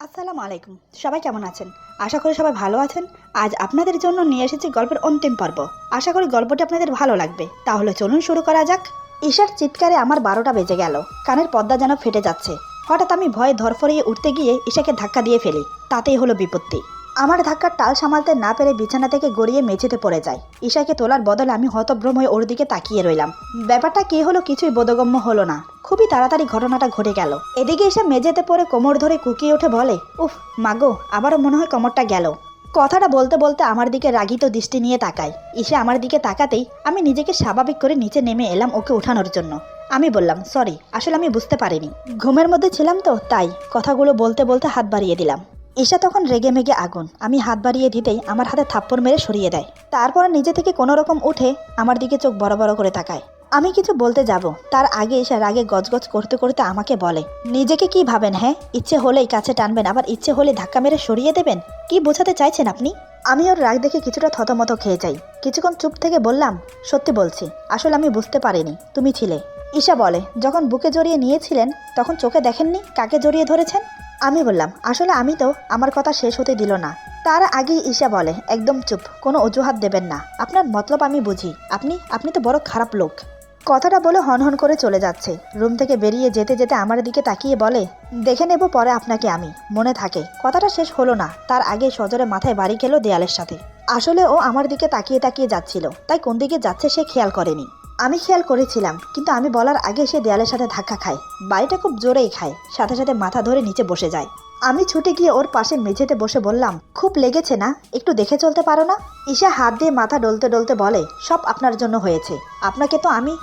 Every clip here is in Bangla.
আসসালামু আলাইকুম। সবাই কেমন আছেন? আশা করি সবাই ভালো আছেন। আজ আপনাদের জন্য নিয়ে এসেছি গল্পের অন্তিম পর্ব। আশা করি গল্পটি আপনাদের ভালো লাগবে। তাহলে চলুন শুরু করা যাক। ঈশার চিৎকারে আমার 12টা বেজে গেল। কানের পর্দা যেন ফেটে যাচ্ছে। হঠাৎ আমি ভয়ে ধরফরিয়ে উঠতে গিয়ে ঈশাকে ধাক্কা দিয়ে ফেলি। তাতেই হলো বিপত্তি। আমার ধাক্কার টাল সামালতে না পেরে বিছানা থেকে গড়িয়ে মেঝেতে পড়ে যায়। ঈশাকে তোলার বদলে আমি হতভ্রম হয়ে ওর দিকে তাকিয়ে রইলাম। ব্যাপারটা কি হলো কিছুই বোধগম্য হলো না। খুবই তাড়াতাড়ি ঘটনাটা ঘটে গেল। এদিকে এসে মেঝেতে পড়ে কোমর ধরে কুকিয়ে ওঠে বলে, উফ মাগো, আবারও মনে হয় কোমরটা গেল। কথাটা বলতে বলতে আমার দিকে রাগিত দৃষ্টি নিয়ে তাকায়। ঈশা আমার দিকে তাকাতেই আমি নিজেকে স্বাভাবিক করে নিচে নেমে এলাম ওকে ওঠানোর জন্য। আমি বললাম, সরি, আসলে আমি বুঝতে পারিনি, ঘুমের মধ্যে ছিলাম তো তাই। কথাগুলো বলতে বলতে হাত বাড়িয়ে দিলাম। ঈশা তখন রেগে মেগে আগুন। আমি হাত বাড়িয়ে দিতেই আমার হাতে থাপ্পড় মেরে সরিয়ে দেয়। তারপর নিজে থেকে কোনো রকম উঠে আমার দিকে চোখ বড় বড় করে তাকায়। আমি কিছু বলতে যাব তার আগে ঈশা রাগে গজগজ করতে করতে আমাকে বলে, নিজেকে কি ভাবেন? হ্যাঁ, ইচ্ছে হলেই কাছে টানবেন, আবার ইচ্ছে হলে ধাক্কা মেরে সরিয়ে দেবেন। কি বোঝাতে চাইছেন আপনি? আমি ওর রাগ দেখে কিছুটা থতমত খেয়ে যাই। কিছুক্ষণ চুপ থেকে বললাম, সত্যি বলছি, আসলে আমি বুঝতে পারিনি তুমি ছিলে। ঈশা বলে, যখন বুকে জড়িয়ে নিয়েছিলেন তখন চোখে দেখেননি কাকে জড়িয়ে ধরেছেন? আমি বললাম, আসলে আমি তো। আমার কথা শেষ হতে দিল না। তার আগেই ঈশা বলে, একদম চুপ, কোনো অজুহাত দেবেন না। আপনার মতলব আমি বুঝি। আপনি তো বড় খারাপ লোক। কথাটা বলে হনহন করে চলে যাচ্ছে। রুম থেকে বেরিয়ে যেতে যেতে আমার দিকে তাকিয়ে বলে, দেখে নেব পরে আপনাকে আমি, মনে থাকে। কথাটা শেষ হলো না, তার আগে সজোরে মাথায় বাড়ি খেলো দেয়ালের সাথে। আসলে ও আমার দিকে তাকিয়ে তাকিয়ে যাচ্ছিল, তাই কোন দিকে যাচ্ছে সে খেয়াল করেনি। আমি খেয়াল করেছিলাম, কিন্তু আমি বলার আগে সে দেয়ালের সাথে ধাক্কা খায়। বাড়িটা খুব জোরেই খায়, সাথে সাথে মাথা ধরে নিচে বসে যায়। আমি ছুটে গিয়ে ওর পাশে মেঝেতে বসে বললাম, খুব লেগেছে না? একটু দেখে চলতে পারো না? ঈশা হাত দিয়ে মাথা ডলতে ডলতে বলে, সব আপনার জন্য হয়েছে। আপনাকে তো আমি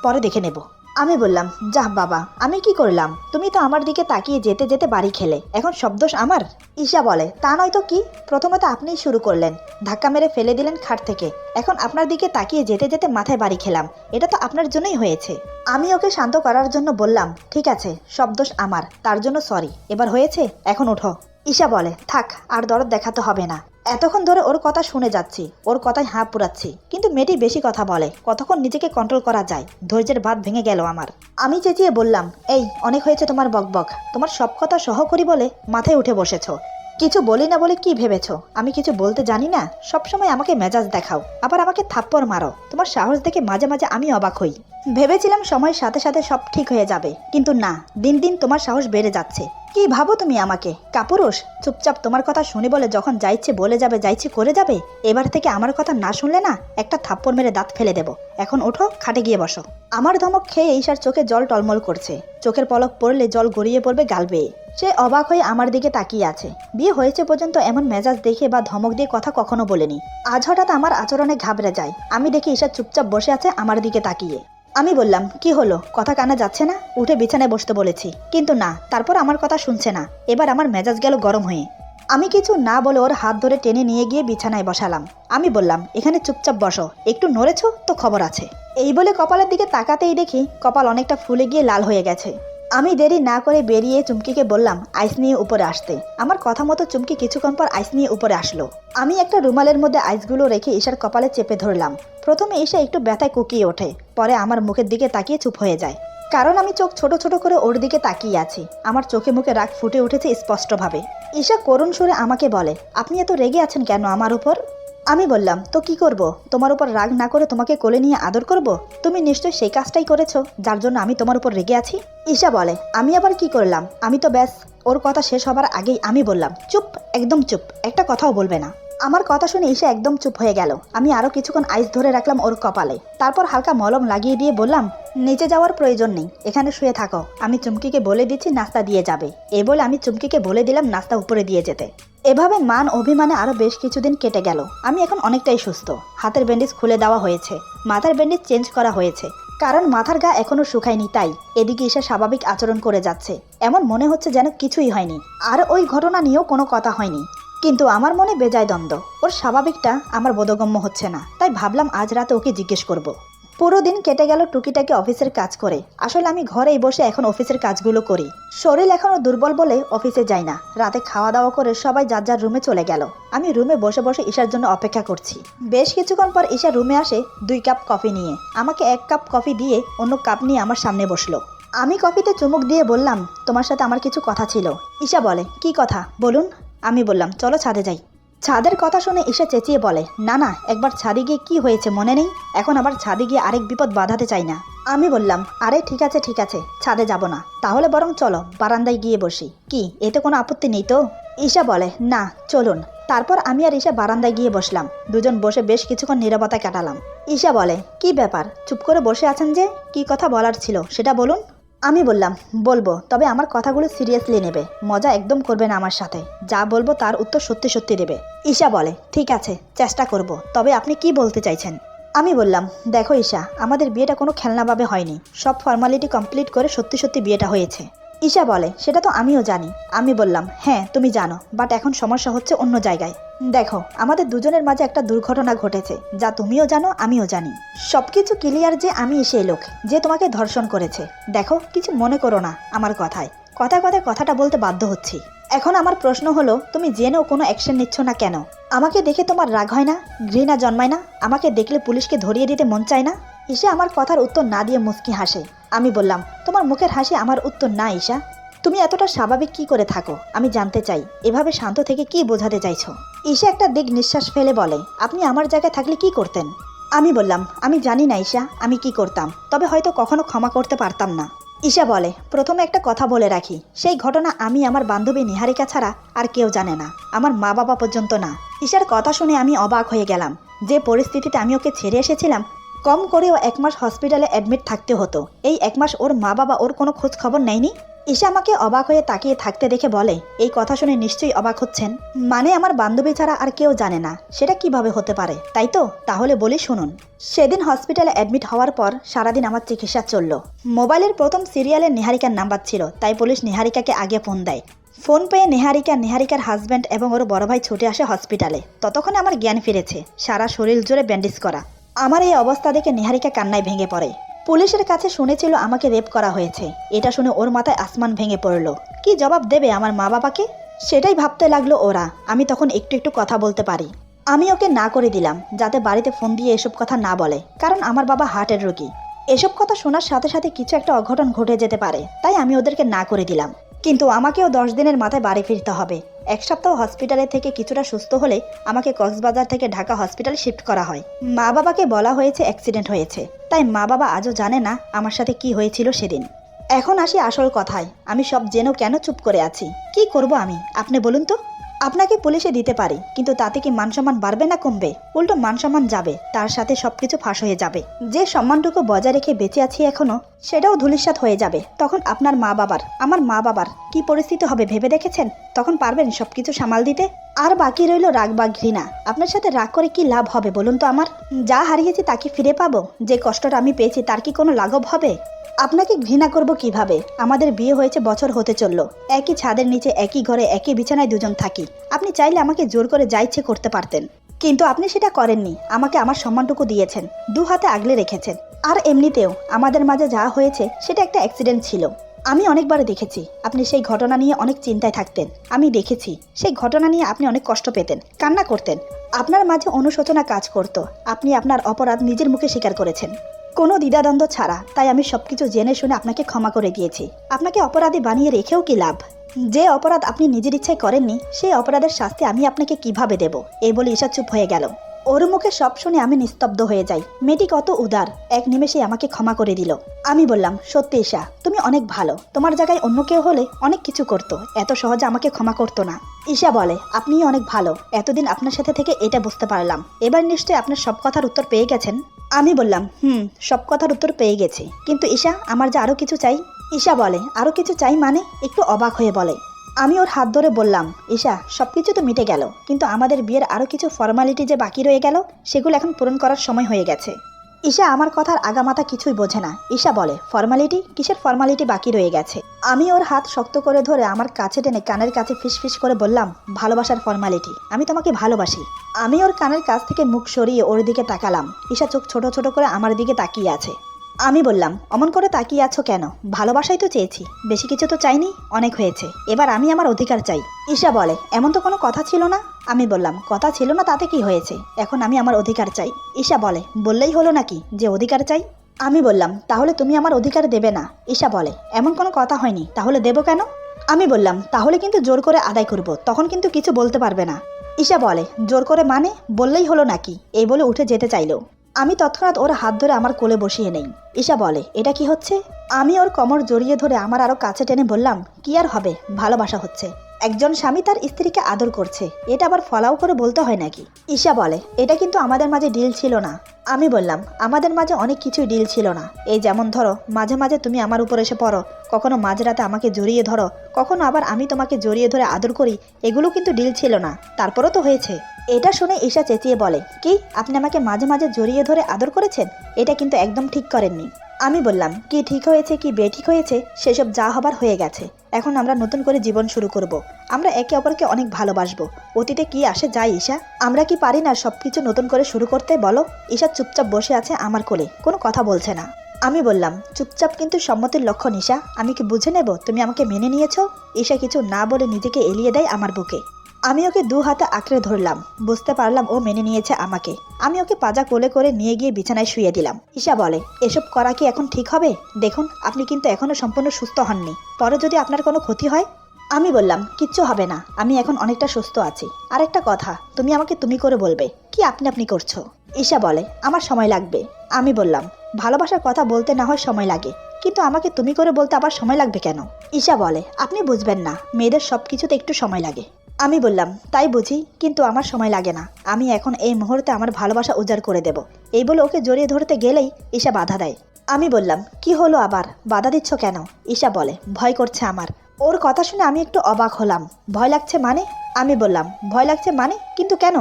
পরে দেখে নেব। আমি বললাম, যাহ বাবা, আমি কি করলাম? তুমি তো আমার দিকে তাকিয়ে যেতে যেতে বাড়ি খেলে, এখন সব দোষ আমার? ঈশা বলে, তা নয় তো কি। প্রথমে তো আপনিই শুরু করলেন, ধাক্কা মেরে ফেলে দিলেন খাট থেকে। এখন আপনার দিকে তাকিয়ে যেতে যেতে মাথায় বাড়ি খেলাম। এটা তো আপনার জন্যই হয়েছে। আমি ওকে শান্ত করার জন্য বললাম, ঠিক আছে, সব দোষ আমার, তার জন্য সরি। এবার হয়েছে, এখন ওঠো। ঈশা বলে, থাক, আর দরদ দেখাতে হবে না। এতক্ষণ ধরে ওর কথা শুনে যাচ্ছি, ওর কথায় হাঁ পুরাচ্ছি, কিন্তু মেয়েটি বেশি কথা বলে। কতক্ষণ নিজেকে কন্ট্রোল করা যায়? ধৈর্যের বাঁধ ভেঙে গেল আমার। আমি চেঁচিয়ে বললাম, এই অনেক হয়েছে তোমার বকবক। তোমার সব কথা সহ করি বলে মাথায় উঠে বসেছো। কিছু বলি না বলে কি ভেবেছো আমি কিছু বলতে জানি না? সবসময় আমাকে মেজাজ দেখাও, আবার আমাকে থাপ্পড় মারো। তোমার সাহস দেখে মাঝে মাঝে আমি অবাক হই। ভেবেছিলাম সময়ের সাথে সাথে সব ঠিক হয়ে যাবে, কিন্তু না, দিন দিন তোমার সাহস বেড়ে যাচ্ছে। কি ভাবো তুমি আমাকে কাপুরুষ? চুপচাপ তোমার কথা শুনি বলে যখন যাইছে বলে যাবে, যাইছে করে যাবে। এবার থেকে আমার কথা না শুনলে না, একটা থাপ্পড় মেরে দাঁত ফেলে দেব। এখন ওঠো, খাটে গিয়ে বসো। আমার ধমক খেয়ে ঈশার চোখে জল টলমল করছে। চোখের পলক পড়লে জল গড়িয়ে পড়বে গাল বেয়ে। সে অবাক হয়ে আমার দিকে তাকিয়ে আছে। বিয়ে হয়েছে পর্যন্ত এমন মেজাজ দেখে বা ধমক দিয়ে কথা কখনো বলেনি। আজ হঠাৎ আমার আচরণে ঘাবড়ে যায়। আমি দেখি ঈশা চুপচাপ বসে আছে আমার দিকে তাকিয়ে। আমি বললাম, কি হলো? কথা কানে যাচ্ছে না? উঠে বিছানায় বসতে বলেছি, কিন্তু না, তারপর আমার কথা শুনছে না। এবার আমার মেজাজ গেল গরম হয়ে। আমি কিছু না বলে ওর হাত ধরে টেনে নিয়ে গিয়ে বিছানায় বসালাম। আমি বললাম, এখানে চুপচাপ বসো, একটু নড়েছো তো খবর আছে। এই বলে কপালের দিকে তাকাতেই দেখি কপাল অনেকটা ফুলে গিয়ে লাল হয়ে গেছে। আমি দেরি না করে বেরিয়ে চুমকিকে বললাম আইস নিয়ে উপরে আসতে। আমার কথা মতো চুমকি কিছুক্ষণ পর আইস নিয়ে উপরে আসলো। আমি একটা রুমালের মধ্যে আইসগুলো রেখে ঈশার কপালে চেপে ধরলাম। প্রথমে ঈশা একটু ব্যথায় কুকিয়ে ওঠে, পরে আমার মুখের দিকে তাকিয়ে চুপ হয়ে যায়। কারণ আমি চোখ ছোট ছোট করে ওর দিকে তাকিয়ে আছি। আমার চোখে মুখে রাগ ফুটে উঠেছে স্পষ্টভাবে। ঈশা করুণ সুরে আমাকে বলে, আপনি এত রেগে আছেন কেন আমার উপর? আমি বললাম, তো কি করব? তোমার উপর রাগ না করে তোমাকে কোলে নিয়ে আদর করব? তুমি নিশ্চয়ই সেই কাজটাই করেছো যার জন্য আমি তোমার উপর রেগে আছি। ঈশা বলে, আমি আবার কি করলাম? আমি তো ব্যাস। ওর কথা শেষ হবার আগেই আমি বললাম, চুপ, একদম চুপ, একটা কথাও বলবে না। আমার কথা শুনে ঈশা একদম চুপ হয়ে গেল। আমি আরো কিছুক্ষণ আইস ধরে রাখলাম ওর কপালে, তারপর হালকা মলম লাগিয়ে দিয়ে বললাম, নিচে যাওয়ার প্রয়োজন নেই, এখানে শুয়ে থাকো। আমি চুমকিকে বলে দিচ্ছি নাস্তা দিয়ে যাবে। এই বলে আমি চুমকিকে বলে দিলাম নাস্তা উপরে দিয়ে যেতে। এভাবে মান অভিমানে আরো বেশ কিছুদিন কেটে গেল। আমি এখন অনেকটাই সুস্থ। হাতের ব্যান্ডেজ খুলে দেওয়া হয়েছে, মাথার ব্যান্ডেজ চেঞ্জ করা হয়েছে, কারণ মাথার গা এখনো শুকায়নি তাই। এদিকে ঈশা স্বাভাবিক আচরণ করে যাচ্ছে, এমন মনে হচ্ছে যেন কিছুই হয়নি। আর ওই ঘটনা নিয়েও কোনো কথা হয়নি। কিন্তু আমার মনে বেজায় দ্বন্দ্ব। ওর স্বাভাবিকটা আমার বোধগম্য হচ্ছে না, তাই ভাবলাম আজ রাতে ওকে জিজ্ঞেস করব। পুরো দিন কেটে গেল টুকিটাকি অফিসের কাজ করে। আসলে আমি ঘরেই বসে এখন অফিসের কাজগুলো করি। শরীর এখনো দুর্বল বলে অফিসে যাই না। রাতে খাওয়া দাওয়া করে সবাই যার যার রুমে চলে গেল। আমি রুমে বসে বসে ঈশার জন্য অপেক্ষা করছি। বেশ কিছুক্ষণ পর ঈশা রুমে আসে 2 কাপ কফি নিয়ে। আমাকে 1 কাপ কফি দিয়ে অন্য কাপ নিয়ে আমার সামনে বসলো। আমি কফিতে চুমুক দিয়ে বললাম, তোমার সাথে আমার কিছু কথা ছিল। ঈশা বলে, কি কথা বলুন। আমি বললাম, চলো ছাদে যাই। ছাদের কথা শুনে ঈশা চেঁচিয়ে বলে, না না, একবার ছাদে গিয়ে কি হয়েছে মনে নেই? এখন আবার ছাদে গিয়ে আরেক বিপদ বাঁধাতে চাই না। আমি বললাম, আরে ঠিক আছে, ছাদে যাব না, তাহলে বরং চলো বারান্দায় গিয়ে বসি, কি এতে কোনো আপত্তি নেই তো? ঈশা বলে, না চলুন। তারপর আমি আর ঈশা বারান্দায় গিয়ে বসলাম। দুজন বসে বেশ কিছুক্ষণ নীরবতা কাটালাম। ঈশা বলে, কি ব্যাপার চুপ করে বসে আছেন যে? কি কথা বলার ছিল সেটা বলুন। আমি বললাম, বলবো, তবে আমার কথাগুলো সিরিয়াসলি নেবে, মজা একদম করবে না আমার সাথে। যা বলবো তার উত্তর সত্যি সত্যি দেবে। ঈশা বলে, ঠিক আছে, চেষ্টা করব, তবে আপনি কি বলতে চাইছেন? আমি বললাম, দেখো ঈশা, আমাদের বিয়েটা কোনো খেলনাভাবে হয়নি, সব ফর্মালিটি কমপ্লিট করে সত্যি সত্যি বিয়েটা হয়েছে। ঈশা বলে, সেটা তো আমিও জানি। আমি বললাম, হ্যাঁ তুমি জানো, বাট এখন সমস্যা হচ্ছে অন্য জায়গায়। দেখো, আমাদের দুজনের মাঝে একটা দুর্ঘটনা ঘটেছে, যা তুমিও জানো আমিও জানি। সবকিছু ক্লিয়ার যে আমি সেই লোক যে তোমাকে ধর্ষণ করেছে। দেখো, কিছু মনে করো না আমার কথায়, কথায় কথাটা বলতে বাধ্য হচ্ছি। এখন আমার প্রশ্ন হলো, তুমি জেনেও কোনো অ্যাকশন নিচ্ছ না কেন? আমাকে দেখে তোমার রাগ হয় না, ঘৃণা জন্মায় না? আমাকে দেখলে পুলিশকে ধরিয়ে দিতে মন চায় না? ঈশা আমার কথার উত্তর না দিয়ে মুচকি হাসে। আমি বললাম, তোমার মুখের হাসি আমার উত্তর না ঈশা। তুমি এতটা স্বাভাবিক কি করে থাকো আমি জানতে চাই। এভাবে শান্ত থেকে কি বোঝাতে চাইছো? ঈশা একটা দিক নিঃশ্বাস ফেলে বলে, আপনি আমার জায়গায় থাকলে কি করতেন? আমি বললাম, আমি জানি না ঈশা আমি কি করতাম, তবে হয়তো কখনো ক্ষমা করতে পারতাম না। ঈশা বলে, প্রথমে একটা কথা বলে রাখি, সেই ঘটনা আমি আমার বান্ধবী নিহারিকা ছাড়া আর কেউ জানে না, আমার মা বাবা পর্যন্ত না। ঈশার কথা শুনে আমি অবাক হয়ে গেলাম। যে পরিস্থিতিতে আমি ওকে ছেড়ে এসেছিলাম, কম করেও 1 মাস হসপিটালে অ্যাডমিট থাকতে হতো, এই 1 মাস ওর মা বাবা ওর কোনো খোঁজ খবর নেয়নি। ঈশা আমাকে অবাক হয়ে তাকিয়ে থাকতে দেখে বলে, এই কথা শুনে নিশ্চয়ই অবাক হচ্ছেন, মানে আমার বান্ধবী ছাড়া আর কেউ জানে না, সেটা কিভাবে হতে পারে তাই তো? তাহলে বলি শুনুন। সেদিন হসপিটালে অ্যাডমিট হওয়ার পর সারাদিন আমার চিকিৎসা চলল। মোবাইলের প্রথম সিরিয়ালে নিহারিকার নাম্বার ছিল, তাই পুলিশ নিহারিকাকে আগে ফোন দেয়। ফোন পেয়ে নিহারিকার হাজব্যান্ড এবং ওর বড় ভাই ছুটে আসে হসপিটালে। ততক্ষণে আমার জ্ঞান ফিরেছে, সারা শরীর জুড়ে ব্যান্ডেজ করা। আমার এই অবস্থা দেখে নিহারিকা কান্নায় ভেঙে পড়ে। পুলিশের কাছে শুনেছিল আমাকে রেপ করা হয়েছে, এটা শুনে ওর মাথায় আসমান ভেঙে পড়ল। কি জবাব দেবে আমার মা বাবাকে, সেটাই ভাবতে লাগলো ওরা। আমি তখন একটু কথা বলতে পারি। আমি ওকে না করে দিলাম, যাতে বাড়িতে ফোন দিয়ে এসব কথা না বলে, কারণ আমার বাবা হার্টের রোগী। এসব কথা শোনার সাথে সাথে কিছু একটা অঘটন ঘটে যেতে পারে, তাই আমি ওদেরকে না করে দিলাম। কিন্তু আমাকেও 10 দিনের মাথায় বাড়ি ফিরতে হবে। 1 সপ্তাহ হসপিটালে থেকে কিছুটা সুস্থ হলে আমাকে কক্সবাজার থেকে ঢাকা হসপিটাল শিফট করা হয়। মা বাবাকে বলা হয়েছে অ্যাক্সিডেন্ট হয়েছে, তাই মা বাবা আজও জানে না আমার সাথে কি হয়েছিল সেদিন। এখন আসি আসল কথায়, আমি সব জেনেও কেন চুপ করে আছি? কি করব আমি, আপনি বলুন তো? আপনাকে পুলিশে দিতে পারি, কিন্তু তাতে কি মানসম্মান বাড়বে না কমবে? উল্টো মানসম্মান যাবে, তার সাথে সবকিছু ফাঁস হয়ে যাবে। যে সম্মানটুকু বজায় রেখে বেঁচে আছি এখনো, সেটাও ধূলিসাৎ হয়ে যাবে। তখন আপনার মা বাবার, আমার মা বাবার কি পরিস্থিতি হবে ভেবে দেখেছেন? তখন পারবেন সবকিছু সামাল দিতে? আর বাকি রইল রাগ বা ঘৃণা। আপনার সাথে রাগ করে কি লাভ হবে বলুন তো? আমার যা হারিয়েছি তা কি ফিরে পাবো? যে কষ্টটা আমি পেয়েছি তার কি কোনো লাঘব হবে? আপনাকে ঘৃণা করব কিভাবে? আমাদের বিয়ে হয়েছে বছর হতে চলল, একই ছাদের নিচে একই ঘরে একই বিছানায় দুজন থাকি। আপনি চাইলে আমাকে জোর করে যা ইচ্ছে করতে পারতেন, কিন্তু আপনি সেটা করেননি। আমাকে আমার সম্মানটুকু দিয়েছেন, 2 হাতে আগলে রেখেছেন। আর এমনিতেও আমাদের মাঝে যা হয়েছে সেটা একটা অ্যাক্সিডেন্ট ছিল। আমি অনেকবার দেখেছি আপনি সেই ঘটনা নিয়ে অনেক চিন্তায় থাকতেন। আমি দেখেছি সেই ঘটনা নিয়ে আপনি অনেক কষ্ট পেতেন, কান্না করতেন। আপনার মাঝে অনুশোচনা কাজ করত। আপনি আপনার অপরাধ নিজের মুখে স্বীকার করেছেন, কোনো দ্বিধাদ্বন্দ্ব ছাড়া। তাই আমি সবকিছু জেনে শুনে আপনাকে ক্ষমা করে দিয়েছি। আপনাকে অপরাধী বানিয়ে রেখেও কি লাভ? যে অপরাধ আপনি নিজের ইচ্ছায় করেননি, সেই অপরাধের শাস্তি আমি আপনাকে কিভাবে দেব? এই বলে ঈশা চুপ হয়ে গেল। ওর মুখে সব শুনে আমি নিস্তব্ধ হয়ে যাই। মেয়েটি কত উদার, এক নিমেষে আমাকে ক্ষমা করে দিল। আমি বললাম, সত্যি ঈশা, তুমি অনেক ভালো। তোমার জায়গায় অন্য কেউ হলে অনেক কিছু করতো, এত সহজে আমাকে ক্ষমা করতো না। ঈশা বলে, আপনিও অনেক ভালো। এতদিন আপনার সাথে থেকে এটা বুঝতে পারলাম। এবার নিশ্চয়ই আপনার সব কথার উত্তর পেয়ে গেছেন। আমি বললাম, সব কথার উত্তর পেয়ে গেছি, কিন্তু ঈশা, আমার যে আরো কিছু চাই। ঈশা বলে, আরো কিছু চাই মানে? একটু অবাক হয়ে বলে। আমি ওর হাত ধরে বললাম, ঈশা, সবকিছু তো মিটে গেল, কিন্তু আমাদের বিয়ের আরো কিছু ফর্মালিটি যে বাকি রয়ে গেল, সেগুলো এখন পূরণ করার সময় হয়ে গেছে। ঈশা আমার কথার আগামাথা কিছুই বোঝে না। ঈশা বলে, ফর্মালিটি? কিসের ফর্মালিটি বাকি রয়ে গেছে? আমি ওর হাত শক্ত করে ধরে আমার কাছে টেনে কানের কাছে ফিসফিস করে বললাম, ভালোবাসার ফর্মালিটি। আমি তোমাকে ভালোবাসি। আমি ওর কানের কাছ থেকে মুখ সরিয়ে ওর দিকে তাকালাম। ঈশা চোখ ছোট ছোট করে আমার দিকে তাকিয়ে আছে। আমি বললাম, অমন করে তাকিয়ে আছো কেন? ভালোবাসাই তো চেয়েছি, বেশি কিছু তো চাইনি, অনেক হয়েছে। এবার আমি আমার অধিকার চাই। ঈশা বলে, এমন তো কোনো কথা ছিল না। আমি বললাম, কথা ছিল না তাতে কি হয়েছে, এখন আমি আমার অধিকার চাই। ঈশা বলে, বললেই হলো নাকি যে অধিকার চাই? আমি বললাম, তাহলে তুমি আমার অধিকার দেবে না? ঈশা বলে, এমন কোনো কথা হয়নি, তাহলে দেবো কেন? আমি বললাম, তাহলে কিন্তু জোর করে আদায় করব, তখন কিন্তু কিছু বলতে পারবে না। ঈশা বলে, জোর করে মানে? বললেই হলো নাকি? এই বলে উঠে যেতে চাইলো। আমি তৎক্ষণাৎ ওর হাত ধরে আমার কোলে বসিয়ে নেই। ঈশা বলে, এটা কি হচ্ছে? আমি ওর কোমর জড়িয়ে ধরে আমার আরো কাছে টেনে বললাম, কি আর হবে, ভালোবাসা হচ্ছে। একজন স্বামী তার স্ত্রীকে আদর করছে, এটা আবার ফলাও করে বলতে হয় নাকি? ঈশা বলে, এটা কিন্তু আমাদের মাঝে ডিল ছিল না। আমি বললাম, আমাদের মাঝে অনেক কিছুই ডিল ছিল না। এই যেমন ধরো, মাঝে মাঝে তুমি আমার উপর এসে পড়ো, কখনো মাঝরাতে আমাকে জড়িয়ে ধরো, কখনো আবার আমি তোমাকে জড়িয়ে ধরে আদর করি, এগুলো কিন্তু ডিল ছিল না, তারপরও তো হয়েছে। এটা শুনে ঈশা চেঁচিয়ে বলে, কি আপনি আমাকে মাঝে মাঝে জড়িয়ে ধরে আদর করেছেন? এটা কিন্তু একদম ঠিক করেননি। আমি বললাম, কি ঠিক হয়েছে কি বেঠিক হয়েছে সেসব যা হবার হয়ে গেছে। এখন আমরা নতুন করে জীবন শুরু করব। আমরা একে অপরকে অনেক ভালোবাসবো। অতীতে কি আসে যায় ঈশা? আমরা কি পারি না সবকিছু নতুন করে শুরু করতে, বলো? ঈশা চুপচাপ বসে আছে আমার কোলে, কোনো কথা বলছে না। আমি বললাম, চুপচাপ কিন্তু সম্মতির লক্ষণ ঈশা, আমি কি বুঝে নেব তুমি আমাকে মেনে নিয়েছো? ঈশা কিছু না বলে নিজেকে এলিয়ে দেয় আমার বুকে। আমি ওকে দু হাতে আঁকড়ে ধরলাম, বুঝতে পারলাম ও মেনে নিয়েছে আমাকে। আমি ওকে পাজা কোলে করে নিয়ে গিয়ে বিছানায় শুয়ে দিলাম। ঈশা বলে, এসব করা কি এখন ঠিক হবে? দেখুন, আপনি কিন্তু এখনো সম্পূর্ণ সুস্থ হননি, পরে যদি আপনার কোনো ক্ষতি হয়। আমি বললাম, কিচ্ছু হবে না, আমি এখন অনেকটা সুস্থ আছি। আর একটা কথা, তুমি আমাকে তুমি করে বলবে, কি আপনি আপনি করছো? ঈশা বলে, আমার সময় লাগবে। আমি বললাম, ভালোবাসার কথা বলতে না হয় সময় লাগে, কিন্তু আমাকে তুমি করে বলতে আবার সময় লাগবে কেন? ঈশা বলে, আপনি বুঝবেন না, মেয়েদের সব কিছুতে একটু সময় লাগে। আমি বললাম, তাই বুঝি, কিন্তু আমার সময় লাগে না। আমি এখন এই মুহূর্তে আমার ভালোবাসা উজাড় করে দেব। এই বলে ওকে জড়িয়ে ধরতে গেলেই ঈশা বাধা দেয়। আমি বললাম, কি হলো আবার, বাধা দিচ্ছ কেন? ঈশা বলে, ভয় করছে আমার। ওর কথা শুনে আমি একটু অবাক হলাম। ভয় লাগছে মানে? আমি বললাম, ভয় লাগছে মানে, কিন্তু কেন?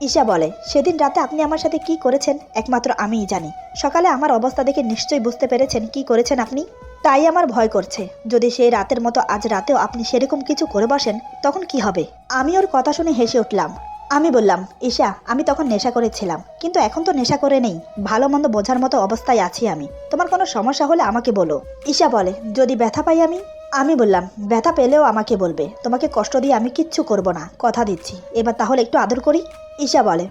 ঈশা বলে, সেদিন রাতে আপনি আমার সাথে কি করেছেন একমাত্র আমিই জানি। সকালে আমার অবস্থা দেখে নিশ্চয়ই বুঝতে পেরেছেন কি করেছেন আপনি। তাই আমার ভয় করছে, যদি সেই রাতের মতো আজ রাতেও আপনি সেরকম কিছু করে বসেন, তখন কি হবে? আমি ওর কথা শুনে হেসে উঠলাম। আমি বললাম, ঈশা, আমি তখন নেশা করেছিলাম, কিন্তু এখন তো নেশা করে নেই, ভালো মন্দ বোঝার মতো অবস্থায় আছি আমি। তোমার কোনো সমস্যা হলে আমাকে বলো। ঈশা বলে, যদি ব্যথা পাই আমি? আমি বললাম, ব্যথা পেলেও আমাকে বলবে, তোমাকে কষ্ট দিয়ে আমি কিচ্ছু করব না, কথা দিচ্ছি। এবার তাহলে একটু আদর করি। ঈশা বলে,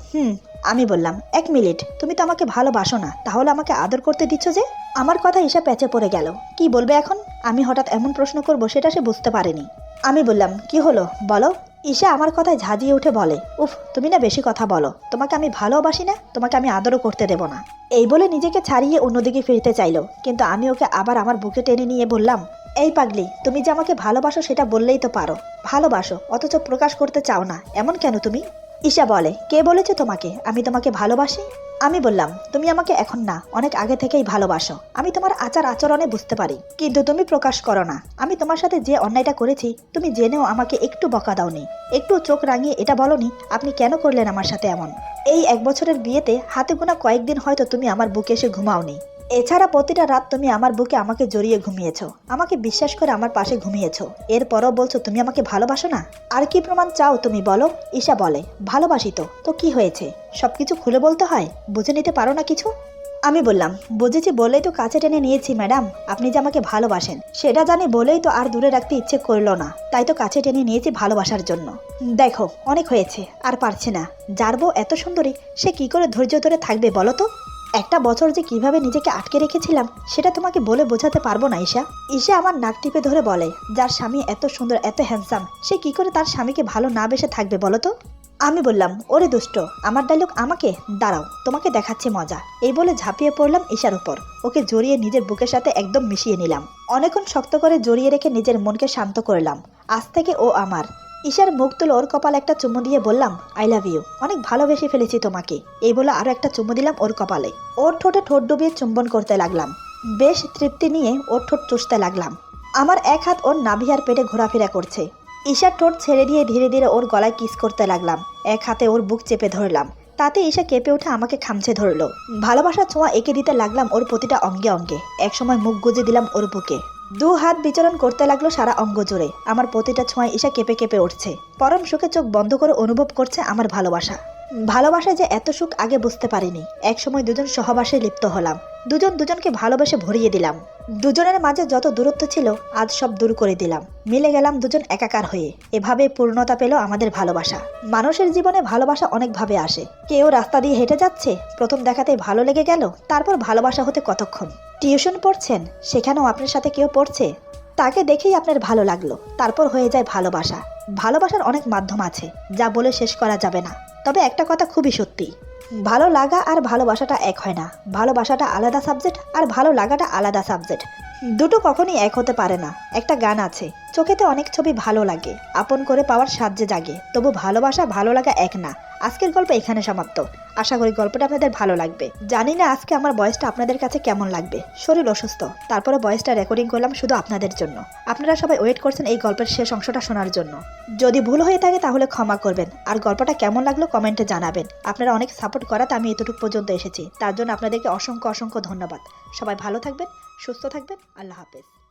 আমি বললাম, 1 মিনিট, তুমি তো আমাকে ভালোবাসো না, তাহলে আমাকে আদর করতে দিচ্ছ যে? আমার কথা ঈশা প্যাচে পড়ে গেল। কি বলবে এখন? আমি হঠাৎ এমন প্রশ্ন করব সেটা সে বুঝতে পারেনি। আমি বললাম, কি হলো বলো? ঈশা আমার কথায় ঝাঁঝিয়ে উঠে বলে, উফ, তুমি না বেশি কথা বলো, তোমাকে আমি ভালোবাসি না, তোমাকে আমি আদরও করতে দেব না। এই বলে নিজেকে ছাড়িয়ে অন্যদিকে ফিরতে চাইলো, কিন্তু আমি ওকে আবার আমার বুকে টেনে নিয়ে বললাম, এই পাগলি, তুমি যে আমাকে ভালোবাসো সেটা বললেই তো পারো। ভালোবাসো অথচ প্রকাশ করতে চাও না, এমন কেন তুমি? ঈশা বলে, কে বলেছে তোমাকে আমি তোমাকে ভালোবাসি? আমি বললাম, তুমি আমাকে এখন না, অনেক আগে থেকেই ভালোবাসো, আমি তোমার আচার আচরণে বুঝতে পারি, কিন্তু তুমি প্রকাশ করো না। আমি তোমার সাথে যে অন্যায়টা করেছি তুমি জেনেও আমাকে একটু বকা দাওনি, একটু চোখ রাঙিয়ে এটা বলনি আপনি কেন করলেন আমার সাথে এমন। এই 1 বছরের বিয়েতে হাতে গোনা কয়েকদিন হয়তো তুমি আমার বুকে এসে ঘুমাওনি, এছাড়া প্রতিটা রাত তুমি আমার বুকে আমাকে জড়িয়ে ঘুমিয়েছো, আমাকে বিশ্বাস করে আমার পাশে ঘুমিয়েছো, এরপরও বলছো তুমি আমাকে ভালোবাসো না। আর কি প্রমাণ চাও তুমি বলো? ঈশা বলে, ভালোবাসি তো কি হয়েছে? সবকিছু খুলে বলতে হয়, বুঝে নিতে পারো না কিছু? আমি বললাম, বুঝেছি বলেই তো কাছে টেনে নিয়েছি ম্যাডাম, আপনি যে আমাকে ভালোবাসেন সেটা জানি বলেই তো আর দূরে রাখতে ইচ্ছে করলো না, তাই তো কাছে টেনে নিয়েছি ভালোবাসার জন্য। দেখো, অনেক হয়েছে, আর পারছি না। যার বউ এত সুন্দরী, সে কি করে ধৈর্য ধরে থাকবে বলো তো? 1 বছর যে কিভাবে নিজেকে আটকে রেখেছিলাম সেটা তোমাকে বলে বোঝাতে পারবো না ঈশা। ঈশা আমার নাক টিপে ধরে বলে, যার স্বামী এত সুন্দর এত হ্যান্ডসাম, সে কি করে তার স্বামীকে ভালো না বেসে থাকবে বলো তো? আমি বললাম, ওরে দুষ্ট, আমার ডায়লগ আমাকে? দাঁড়াও, তোমাকে দেখাচ্ছি মজা। এই বলে ঝাঁপিয়ে পড়লাম ঈশার উপর, ওকে জড়িয়ে নিজের বুকের সাথে একদম মিশিয়ে নিলাম। অনেকক্ষণ শক্ত করে জড়িয়ে রেখে নিজের মনকে শান্ত করলাম। আজ থেকে ও আমার। ঈশার মুখ তুলে ওর কপাল একটা চুমু দিয়ে বললাম, আই লাভ ইউ, অনেক ভালোবেসে ফেলেছি তোমাকে। এই বলে আরো একটা চুমু দিলাম ওর কপালে। ওর ঠোঁটে ঠোঁট ডুবিয়ে চুম্বন করতে লাগলাম। বেশ তৃপ্তি নিয়ে ওর ঠোঁট চুষতে লাগলাম। আমার এক হাত ওর নাভি আর পেটে ঘোরাফেরা করছে। ঈশার ঠোঁট ছেড়ে দিয়ে ধীরে ধীরে ওর গলায় কিস করতে লাগলাম। এক হাতে ওর বুক চেপে ধরলাম। তাতে ঈশা কেঁপে উঠে আমাকে খামছে ধরলো। ভালোবাসার ছোঁয়া এঁকে দিতে লাগলাম ওর প্রতিটা অঙ্গে অঙ্গে। একসময় মুখ গুজে দিলাম ওর বুকে। 2 হাত বিচরণ করতে লাগলো সারা অঙ্গ জুড়ে। আমার প্রতিটা ছোঁয়ায় ঈশা কেঁপে কেঁপে উঠছে। পরম সুখে চোখ বন্ধ করে অনুভব করছে আমার ভালোবাসা। ভালোবাসায় যে এত সুখ আগে বুঝতে পারিনি। একসময় দুজন সহবাসে লিপ্ত হলাম, দুজন দুজনকে ভালোবেসে ভরিয়ে দিলাম। দুজনের মাঝে যত দূরত্ব ছিল আজ সব দূর করে দিলাম, মিলে গেলাম দুজন একাকার হয়ে। এভাবে পূর্ণতা পেল আমাদের ভালোবাসা। মানুষের জীবনে ভালোবাসা অনেকভাবে আসে। কেউ রাস্তা দিয়ে হেঁটে যাচ্ছে, প্রথম দেখাতে ভালো লেগে গেল, তারপর ভালোবাসা হতে কতক্ষণ। টিউশন পড়ছেন, সেখানেও আপনার সাথে কেউ পড়ছে, তাকে দেখেই আপনার ভালো লাগলো, তারপর হয়ে যায় ভালোবাসা। ভালোবাসার অনেক মাধ্যম আছে, যা বলে শেষ করা যাবে না। তবে একটা কথা খুবই সত্যি, ভালো লাগা আর ভালোবাসাটা এক হয় না। ভালোবাসাটা আলাদা সাবজেক্ট আর ভালো লাগাটা আলাদা সাবজেক্ট। দুটো কখনই এক হতে পারে না। একটা গান আছে, চোখেতে অনেক ছবি ভালো লাগে, আপন করে পাওয়ার সাহায্যে জাগে, তবু ভালোবাসা ভালো লাগা এক না। আজকের গল্প এখানে সমাপ্ত। আশা করি গল্পটা আপনাদের ভালো লাগবে। জানি না আজকে আমার ভয়েসটা আপনাদের কাছে কেমন লাগবে। শরীর অসুস্থ, তারপরে ভয়েসটা রেকর্ডিং করলাম শুধু আপনাদের জন্য। আপনারা সবাই ওয়েট করছেন এই গল্পের শেষ অংশটা শোনার জন্য। যদি ভুল হয়ে থাকে তাহলে ক্ষমা করবেন, আর গল্পটা কেমন লাগলো কমেন্টে জানাবেন। আপনারা অনেক সাপোর্ট করাতে আমি এতটুকু পর্যন্ত এসেছি, তার জন্য আপনাদেরকে অসংখ্য অসংখ্য ধন্যবাদ। সবাই ভালো থাকবেন, সুস্থ থাকবেন। আল্লাহ হাফেজ।